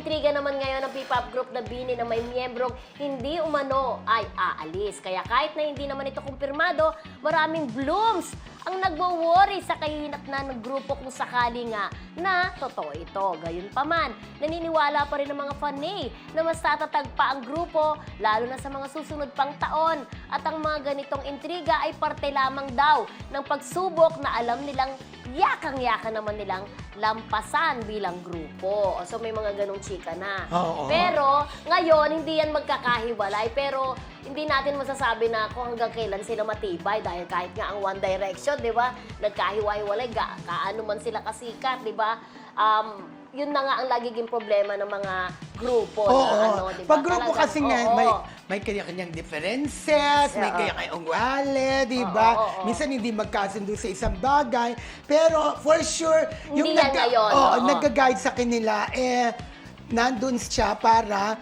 intriga naman ngayon ng P-pop group na BINI na may miyembrong hindi umano ay aalis. Kaya kahit na hindi naman ito kumpirmado, maraming blooms ang nagwo-worry sa kahinatnan ng grupo kung sakali nga na totoo ito. Gayunpaman, naniniwala pa rin ng mga fanay na mas tatatag pa ang grupo lalo na sa mga susunod pang taon. At ang mga ganitong intriga ay parte lamang daw ng pagsubok na alam nilang yakang-yaka naman nilang lampasan bilang grupo. So may mga ganong chika na. Oo. Pero ngayon, hindi yan magkakahiwalay. Pero hindi natin masasabi na kung hanggang kailan sila matibay dahil kahit nga ang One Direction, di ba, nagkahiwa-hiwalay, kaano man sila kasikat, di ba? Yun na nga ang lagiging problema ng mga grupo na ano, di ba? Pag grupo Talagang, kasi nga, may kanya-kanyang differences, may kanya-kanyang wale, di ba? Minsan hindi magkasundo sa isang bagay. Pero for sure, Hindi yan ngayon, nag-guide sa kanila, nandun siya para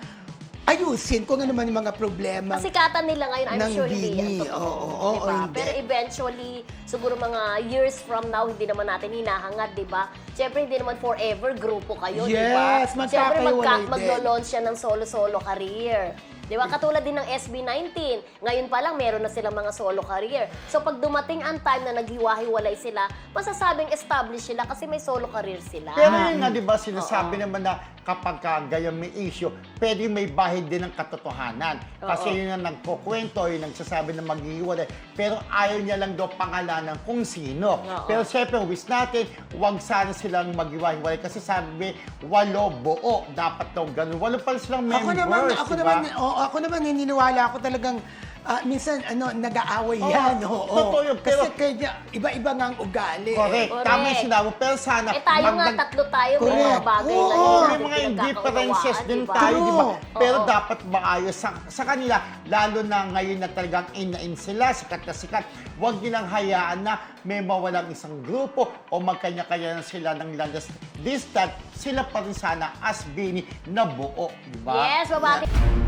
ayusin kung ano man yung mga problema. Kasikatan nila ngayon, I'm ng sure hindi BINI. yan totoo. Oo, diba? hindi. Pero eventually, siguro mga years from now, hindi naman natin hinahangad, di ba? Siyempre, hindi naman forever grupo kayo, di ba? Yes, Siyempre, magkakaiwalay din. maglo-launch siya ng solo-solo career. Di ba? Katulad din ng SB19. Ngayon pa lang, meron na silang mga solo career. So, pag dumating ang time na naghiwa-hiwalay sila, masasabing established sila kasi may solo career sila. Pero yun nga, di ba, sinasabi naman na kapag ganyan may issue, pwede may bahid din ng katotohanan. Kasi yun ang nagkukwento, yun nagsasabi na maghihiwalay. Pero ayaw niya lang daw pangalanan kung sino. Pero siyempre, wish natin, huwag sana silang maghiwa-hiwalay. Kasi sabi, walo buo. Dapat daw ganun. Walo pala silang members, Ako naman, naniniwala ako talagang minsan nag-aaway yan. Totoo yun, pero kasi kaya iba-iba nga ang ugali. correct. Tama yung sinabi. Pero sana... tayo nga, tatlo tayo, may mga bagay na Oo, yun. may mga differences din tayo, di ba? Pero dapat maayos sa kanila, lalo na ngayon na talagang in sila, sikat na sikat, huwag nilang hayaan na may mawalang isang grupo o magkanya-kanya na sila ng landas distant, sila pa rin sana as BINI na buo, di ba? Yes, babati.